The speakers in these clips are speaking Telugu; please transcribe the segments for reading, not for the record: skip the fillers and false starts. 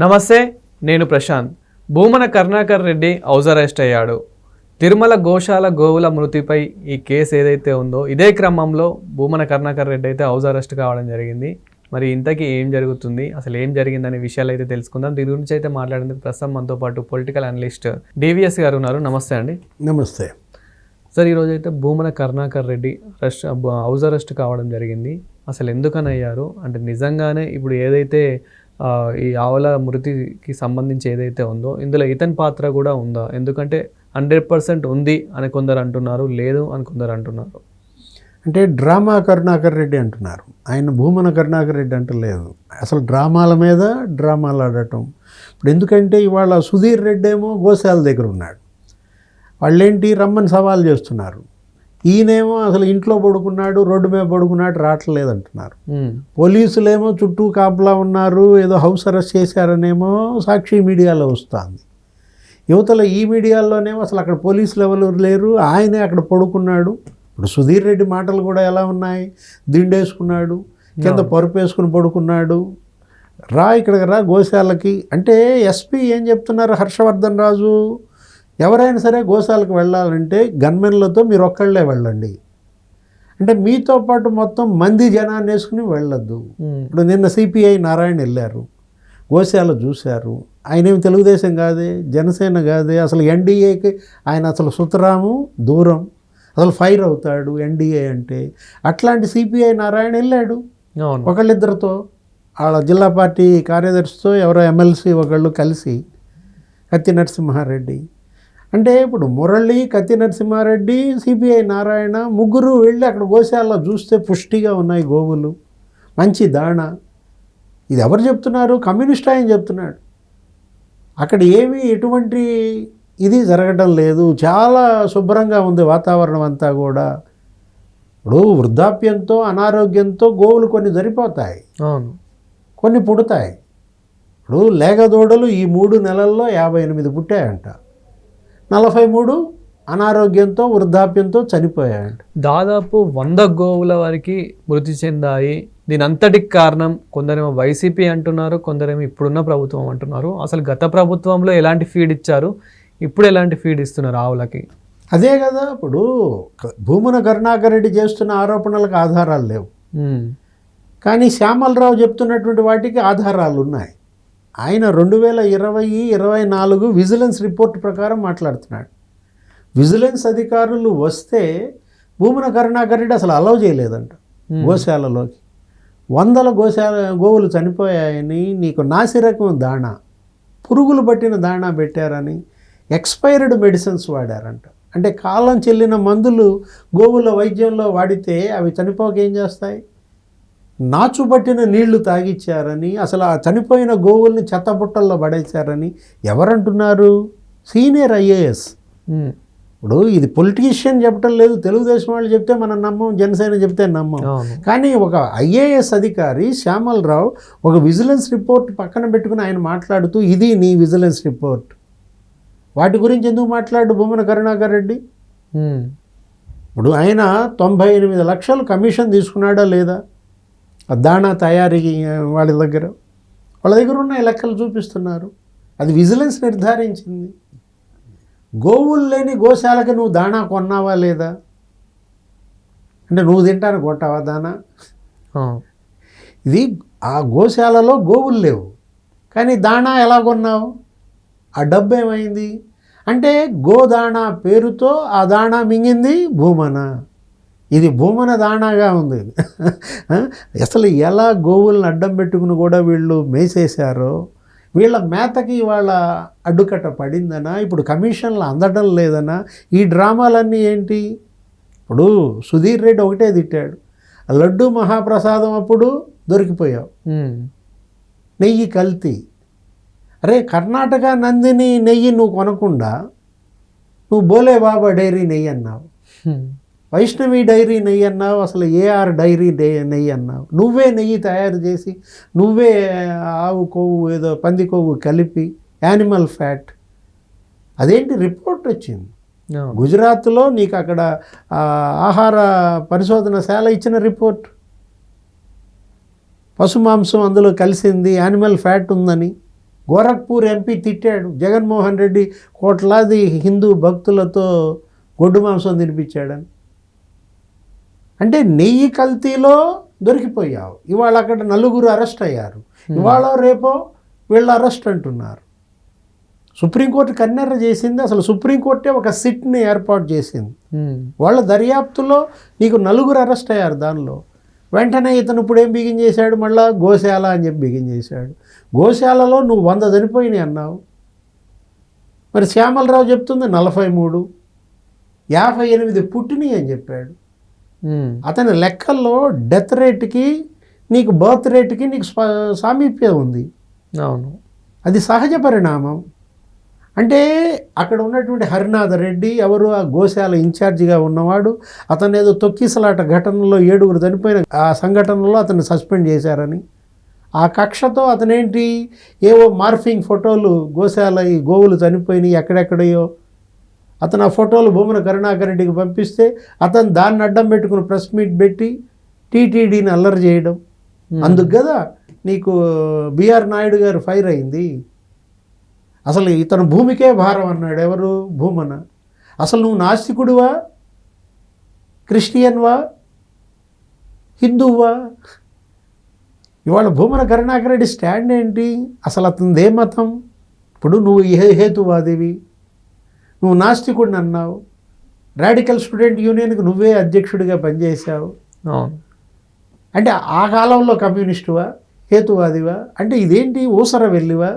నమస్తే, నేను ప్రశాంత్. భూమన కరుణాకర్ రెడ్డి హౌస్ అరెస్ట్ అయ్యాడు. తిరుమల గోశాల గోవుల మృతిపై ఈ కేసు ఏదైతే ఉందో ఇదే క్రమంలో భూమన కరుణాకర్ రెడ్డి అయితే హౌస్ అరెస్ట్ కావడం జరిగింది. మరి ఇంతకీ ఏం జరుగుతుంది, అసలు ఏం జరిగిందనే విషయాలు అయితే తెలుసుకుందాం. దీని గురించి అయితే మాట్లాడేందుకు ప్రస్తుతం మనతో పాటు పొలిటికల్ అనలిస్ట్ డివిఎస్ గారు ఉన్నారు. నమస్తే అండి. నమస్తే సార్. ఈరోజు అయితే భూమన కరుణాకర్ రెడ్డి హౌస్ అరెస్ట్ కావడం జరిగింది. అసలు ఎందుకని అయ్యారు అంటే నిజంగానే ఇప్పుడు ఏదైతే ఈ ఆవుల మృతికి సంబంధించి ఏదైతే ఉందో ఇందులో ఇతని పాత్ర కూడా ఉందా? ఎందుకంటే 100% ఉంది అని కొందరు అంటున్నారు, లేదు అని కొందరు అంటున్నారు. అంటే డ్రామా కరుణాకర్ రెడ్డి అంటున్నారు, ఆయన భూమన కరుణాకర్ రెడ్డి అంటలేదు. అసలు డ్రామాల మీద డ్రామాలు ఆడటం. ఇప్పుడు ఎందుకంటే ఇవాళ సుధీర్ రెడ్డి ఏమో గోశాల దగ్గర ఉన్నాడు, వాళ్ళేంటి రమ్మని సవాల్ చేస్తున్నారు. ఈయనేమో అసలు ఇంట్లో పడుకున్నాడు, రోడ్డు మీద పడుకున్నాడు, రావట్లేదు అంటున్నారు. పోలీసులేమో చుట్టూ కాపలా ఉన్నారు, ఏదో హౌస్ అరెస్ట్ చేశారనేమో సాక్షి మీడియాలో వస్తుంది. యువతల ఈ మీడియాల్లోనేమో అసలు అక్కడ పోలీసులు ఎవరు లేరు, ఆయనే అక్కడ పడుకున్నాడు. ఇప్పుడు సుధీర్ రెడ్డి మాటలు కూడా ఎలా ఉన్నాయి, దిండేసుకున్నాడు, కింద పరుపు వేసుకుని పడుకున్నాడు, రా ఇక్కడికి రా గోశాలకి అంటే. ఎస్పీ ఏం చెప్తున్నారు, హర్షవర్ధన్ రాజు, ఎవరైనా సరే గోశాలకు వెళ్ళాలంటే గన్మెన్లతో మీరు ఒక్కళ్ళే వెళ్ళండి, అంటే మీతో పాటు మొత్తం మంది జనాన్ని వేసుకుని వెళ్ళొద్దు. ఇప్పుడు నిన్న సిపిఐ నారాయణ వెళ్ళారు, గోశాల చూశారు. ఆయనేమి తెలుగుదేశం కాదే, జనసేన కాదే, అసలు ఎన్డీఏకి ఆయన అసలు సుతరాము దూరం, అసలు ఫైర్ అవుతాడు ఎన్డీఏ అంటే. అట్లాంటి సిపిఐ నారాయణ వెళ్ళాడు ఒకళ్ళిద్దరితో, వాళ్ళ జిల్లా పార్టీ కార్యదర్శితో ఎవరో ఎమ్మెల్సీ ఒకళ్ళు కలిసి, కత్తి నరసింహారెడ్డి అంటే. ఇప్పుడు మురళి, కత్తి నరసింహారెడ్డి, సిపిఐ నారాయణ ముగ్గురు వెళ్ళి అక్కడ గోశాలలో చూస్తే పుష్టిగా ఉన్నాయి గోవులు, మంచి దాణ. ఇది ఎవరు చెప్తున్నారు? కమ్యూనిస్ట్ ఆయన చెప్తున్నాడు. అక్కడ ఏమీ ఎటువంటి ఇది జరగడం లేదు, చాలా శుభ్రంగా ఉంది వాతావరణం అంతా కూడా. ఇప్పుడు వృద్ధాప్యంతో అనారోగ్యంతో గోవులు కొన్ని సరిపోతాయి, కొన్ని పుడతాయి. ఇప్పుడు లేగదూడలు ఈ 3 నెలల్లో 58 పుట్టాయంట, 43 అనారోగ్యంతో వృద్ధాప్యంతో చనిపోయాయంట. దాదాపు 100 గోవుల వరకు మృతి చెందాయి. దీని అంతటికి కారణం కొందరేమో వైసీపీ అంటున్నారు, కొందరేమో ఇప్పుడున్న ప్రభుత్వం అంటున్నారు. అసలు గత ప్రభుత్వంలో ఎలాంటి ఫీడ్ ఇచ్చారు, ఇప్పుడు ఎలాంటి ఫీడ్ ఇస్తున్నారు ఆవులకి? అదే కదా. ఇప్పుడు భూమన కరుణాకర్ రెడ్డి చేస్తున్న ఆరోపణలకు ఆధారాలు లేవు, కానీ శ్యామలరావు చెప్తున్నటువంటి వాటికి ఆధారాలు ఉన్నాయి. ఆయన 2020-24 విజిలెన్స్ రిపోర్ట్ ప్రకారం మాట్లాడుతున్నాడు. విజిలెన్స్ అధికారులు వస్తే భూమన కరుణాకర్ రెడ్డి అసలు అలౌ చేయలేదంట గోశాలలోకి. 100 గోవులు చనిపోయాయని, నీకు నాసిరకం దాణా, పురుగులు పట్టిన దాణా పెట్టారని, ఎక్స్పైర్డ్ మెడిసిన్స్ వాడారంట. అంటే కాలం చెల్లిన మందులు గోవుల వైద్యంలో వాడితే అవి చనిపోక ఏం చేస్తాయి? నాచుపట్టిన నీళ్లు తాగిచ్చారని, అసలు ఆ చనిపోయిన గోవుల్ని చెత్తబుట్టల్లో పడేశారని ఎవరంటున్నారు? Senior IAS. ఇప్పుడు ఇది పొలిటీషియన్ చెప్పటం లేదు, తెలుగుదేశం వాళ్ళు చెప్తే మనం నమ్మం, జనసేన చెప్తే నమ్మం. కానీ ఒక ఐఏఎస్ అధికారి శ్యామలరావు ఒక విజిలెన్స్ రిపోర్ట్ పక్కన పెట్టుకుని ఆయన మాట్లాడుతూ, ఇది నీ విజిలెన్స్ రిపోర్ట్, వాటి గురించి ఎందుకు మాట్లాడు భూమన కరుణాకర్ రెడ్డి? ఇప్పుడు ఆయన 98 లక్షలు కమిషన్ తీసుకున్నాడా లేదా దాణా తయారీ వాళ్ళ దగ్గర ఉన్న లెక్కలు చూపిస్తున్నారు. అది విజిలెన్స్ నిర్ధారించింది. గోవులు లేని గోశాలకి నువ్వు దాణా కొన్నావా లేదా? అంటే నువ్వు తింటాను కొంటావా దాణా? ఇది ఆ గోశాలలో గోవులు లేవు, కానీ దాణా ఎలా కొన్నావు? ఆ డబ్బు ఏమైంది? అంటే గోదాణా పేరుతో ఆ దాణా మింగింది భూమన. ఇది భూమన దాణాగా ఉంది. అసలు ఎలా గోవులను అడ్డం పెట్టుకుని కూడా వీళ్ళు మేసేశారో, వీళ్ళ మేతకి వాళ్ళ అడ్డుకట్ట పడిందనా, ఇప్పుడు కమిషన్లు అందడం లేదనా, ఈ డ్రామాలన్నీ ఏంటి? ఇప్పుడు సుధీర్ రెడ్డి ఒకటే తిట్టాడు, లడ్డు మహాప్రసాదం అప్పుడు దొరికిపోయావు, నెయ్యి కల్తీ. అరే కర్ణాటక నందిని నెయ్యి నువ్వు కొనకుండా నువ్వు బోలే బాబా డైరీ నెయ్యి అన్నావు, వైష్ణవి డైరీ నెయ్యి అన్నావు, అసలు ఏఆర్ డైరీ నెయ్యి అన్నావు. నువ్వే నెయ్యి తయారు చేసి, నువ్వే ఆవు కొవ్వు ఏదో పంది కొవ్వు కలిపి, యానిమల్ ఫ్యాట్. అదేంటి రిపోర్ట్ వచ్చింది గుజరాత్లో, నీకు అక్కడ ఆహార పరిశోధనశాల ఇచ్చిన రిపోర్ట్. పశు మాంసం అందులో కలిసింది, యానిమల్ ఫ్యాట్ ఉందని. గోరఖ్పూర్ ఎంపీ తిట్టాడు, జగన్మోహన్ రెడ్డి కోట్లాది హిందూ భక్తులతో గొడ్డు మాంసం తినిపించాడని. అంటే నెయ్యి కల్తీలో దొరికిపోయావు. ఇవాళ అక్కడ నలుగురు అరెస్ట్ అయ్యారు, ఇవాళ రేపో వీళ్ళు అరెస్ట్ అంటున్నారు. సుప్రీంకోర్టు కన్నెర్ర చేసింది. అసలు సుప్రీంకోర్టే ఒక సిట్ని ఏర్పాటు చేసింది. వాళ్ళ దర్యాప్తులో నీకు నలుగురు అరెస్ట్ అయ్యారు. దానిలో వెంటనే ఇతను ఇప్పుడు ఏం బిగిన్ చేశాడు, మళ్ళీ గోశాల అని చెప్పి బిగిన్ చేశాడు. గోశాలలో నువ్వు 100 చనిపోయినాయి అన్నావు, మరి శ్యామలరావు చెప్తుంది 43, 58 పుట్టినాయి అని చెప్పాడు. అతని లెక్కల్లో డెత్ రేట్కి నీకు బర్త్ రేట్కి నీకు సామీప్యం ఉంది. అవును, అది సహజ పరిణామం. అంటే అక్కడ ఉన్నటువంటి హరినాథ రెడ్డి ఎవరు, ఆ గోశాల ఇన్ఛార్జిగా ఉన్నవాడు, అతను ఏదో తొక్కిసలాట ఘటనలో 7 చనిపోయిన ఆ సంఘటనలో అతన్ని సస్పెండ్ చేశారని ఆ కక్షతో అతనేంటి ఏవో మార్ఫింగ్ ఫోటోలు గోశాల ఈ గోవులు చనిపోయినాయి ఎక్కడెక్కడయో అతను ఆ ఫోటోలు భూమన కరుణాకర్ రెడ్డికి పంపిస్తే అతను దాన్ని అడ్డం పెట్టుకుని ప్రెస్ మీట్ పెట్టి టీటీడీని అల్లరి చేయడం. అందుకు కదా నీకు బిఆర్ నాయుడు గారు ఫైర్ అయింది. అసలు ఇతను భూమికే భారం అన్నాడు. ఎవరు? భూమన. అసలు నువ్వు నాస్తికుడివా, క్రిస్టియన్వా, హిందువా? ఇవాళ భూమన కరుణాకర్ రెడ్డి స్టాండ్ ఏంటి? అసలు అతనిదే మతం? ఇప్పుడు నువ్వు హేతువాదివి, నువ్వు నాస్తికుడిని అన్నావు, రాడికల్ స్టూడెంట్ యూనియన్కి నువ్వే అధ్యక్షుడిగా పనిచేశావు. అంటే ఆ కాలంలో కమ్యూనిస్టువా, హేతువాదివా? అంటే ఇదేంటి ఊసర వెళ్ళివా?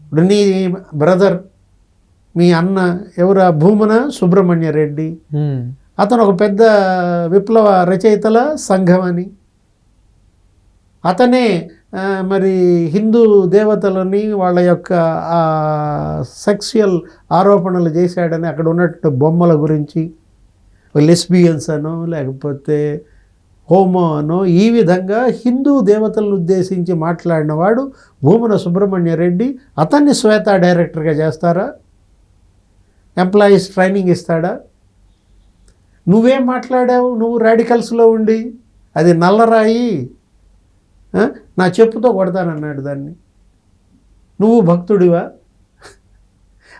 ఇప్పుడు నీ బ్రదర్, మీ అన్న ఎవరు, భూమన సుబ్రహ్మణ్య రెడ్డి, అతను ఒక పెద్ద విప్లవ రచయితల సంఘం అని, అతనే మరి హిందూ దేవతలని వాళ్ళ యొక్క సెక్సువల్ ఆరోపణలు చేశాడని అక్కడ ఉన్నట్టు బొమ్మల గురించి లెస్బియన్స్ అనో లేకపోతే హోమో అనో ఈ విధంగా హిందూ దేవతలను ఉద్దేశించి మాట్లాడినవాడు భూమన సుబ్రహ్మణ్య రెడ్డి. అతన్ని శ్వేత డైరెక్టర్గా చేస్తారా? ఎంప్లాయీస్ ట్రైనింగ్ ఇస్తాడా? నువ్వేం మాట్లాడావు? నువ్వు రాడికల్స్లో ఉండి అది నల్లరాయి నా చెప్పుతో కొడతానన్నాడు దాన్ని. నువ్వు భక్తుడివా?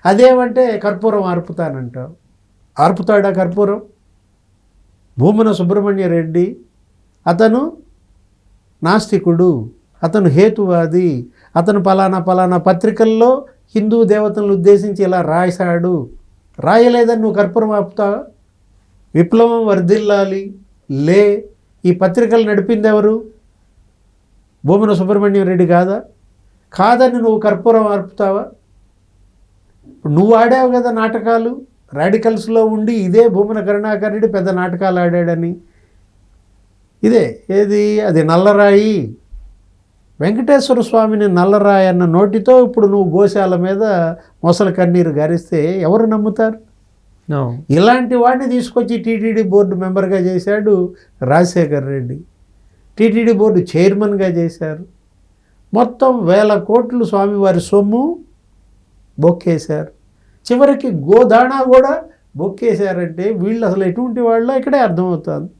అదేమంటే కర్పూరం ఆర్పుతానంటావు. ఆర్పుతాడా కర్పూరం? భూమన సుబ్రహ్మణ్య రెడ్డి అతను నాస్తికుడు, అతను హేతువాది, అతను పలానా పత్రికల్లో హిందూ దేవతలను ఉద్దేశించి ఇలా రాశాడు. రాయలేదని నువ్వు కర్పూరం ఆపుతావా? విప్లవం వర్ధిల్లాలి లే ఈ పత్రికలు నడిపింది ఎవరు? భూమన సుబ్రహ్మణ్యం రెడ్డి కాదా? కాదని నువ్వు కర్పూరం ఆర్పుతావా? నువ్వు ఆడావు కదా నాటకాలు రాడికల్స్లో ఉండి. ఇదే భూమన కరుణాకర్ రెడ్డి పెద్ద నాటకాలు ఆడాడని. ఇదే ఏది అది నల్లరాయి, వెంకటేశ్వర స్వామిని నల్లరాయి అన్న నోటితో ఇప్పుడు నువ్వు గోశాల మీద మొసల కన్నీరు గారిస్తే ఎవరు నమ్ముతారు? ఇలాంటి వాడిని తీసుకొచ్చి టీటీడీ బోర్డు మెంబర్గా చేశాడు రాజశేఖర్ రెడ్డి, టీటీడీ బోర్డు చైర్మన్గా చేశారు. మొత్తం 1000 కోట్లు స్వామివారి సొమ్ము బొక్కేశారు. చివరికి గోదాణా కూడా బొక్కేశారంటే వీళ్ళు అసలు ఎటువంటి వాళ్ళో ఇక్కడే అర్థమవుతుంది.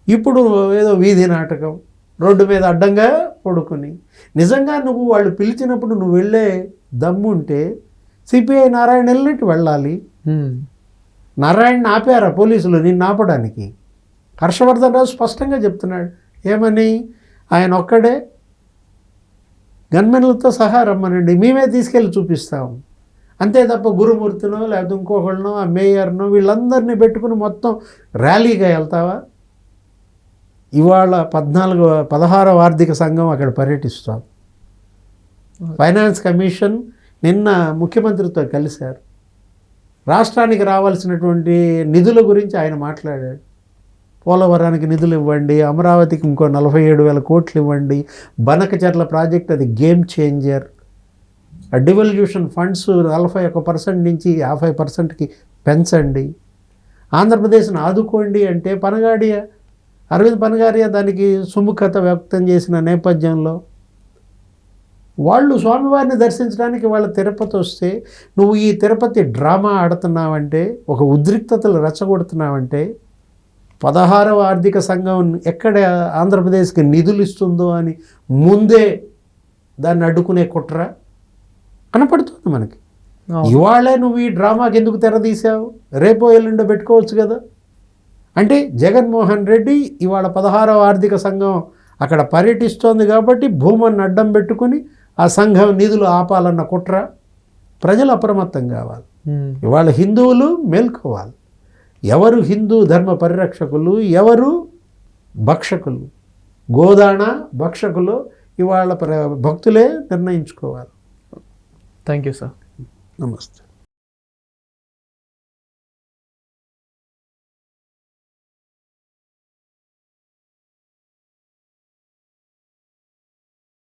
ఇప్పుడు ఏదో వీధి నాటకం, రోడ్డు మీద అడ్డంగా పడుకుని. నిజంగా నువ్వు వాళ్ళు పిలిచినప్పుడు నువ్వు వెళ్ళే దమ్ముంటే సిపిఐ నారాయణ వెళ్ళినట్టు వెళ్ళాలి. నారాయణ ఆపారా పోలీసులు నిన్ను ఆపడానికి? హర్షవర్ధన్ రావు స్పష్టంగా చెప్తున్నాడు. ఏమని? ఆయన ఒక్కడే గన్మెన్లతో సహా రమ్మనండి, మేమే తీసుకెళ్ళి చూపిస్తాము, అంతే తప్ప గురుమూర్తినో లేకపోతే ఇంకొకళ్ళనో ఆ మేయర్నో వీళ్ళందరినీ పెట్టుకుని మొత్తం ర్యాలీగా వెళ్తావా? ఇవాళ 16వ ఆర్థిక సంఘం అక్కడ పర్యటిస్తాం. ఫైనాన్స్ కమిషన్ నిన్న ముఖ్యమంత్రితో కలిశారు. రాష్ట్రానికి రావాల్సినటువంటి నిధుల గురించి ఆయన మాట్లాడాడు. పోలవరానికి నిధులు ఇవ్వండి, అమరావతికి ఇంకో 47,000 కోట్లు ఇవ్వండి, బనకచర్ల ప్రాజెక్ట్ అది గేమ్ చేంజర్, డివల్యూషన్ ఫండ్స్ 41% నుంచి 50%కి పెంచండి, ఆంధ్రప్రదేశ్ని ఆదుకోండి అంటే అరవింద్ పనగారియా దానికి సుముఖత వ్యక్తం చేసిన నేపథ్యంలో వాళ్ళు స్వామివారిని దర్శించడానికి వాళ్ళ తిరుపతి వస్తే నువ్వు ఈ తిరుపతి డ్రామా ఆడుతున్నావంటే, ఒక ఉద్రిక్తతలు రెచ్చగొడుతున్నావంటే 16వ ఆర్థిక సంఘం ఎక్కడ ఆంధ్రప్రదేశ్కి నిధులు ఇస్తుందో అని ముందే దాన్ని అడ్డుకునే కుట్ర. కనపడుతుంది మనకి. అవును. ఇవాళే నువ్వు ఈ డ్రామాకి ఎందుకు తెరదీశావు, రేపో ఎల్లుండో పెట్టుకోవచ్చు కదా. అంటే జగన్మోహన్ రెడ్డి ఇవాళ 16వ ఆర్థిక సంఘం అక్కడ పర్యటిస్తోంది కాబట్టి భూమన్ని అడ్డం పెట్టుకుని ఆ సంఘం నిధులు ఆపాలన్న కుట్ర. ప్రజలు అప్రమత్తం కావాలి. ఇవాళ హిందువులు మేల్కోవాలి. ఎవరు హిందూ ధర్మ పరిరక్షకులు, ఎవరు భక్షకులు, గోదాన భక్షకులు ఇవాళ భక్తులే నిర్ణయించుకోవాలి. Thank you sir. నమస్తే.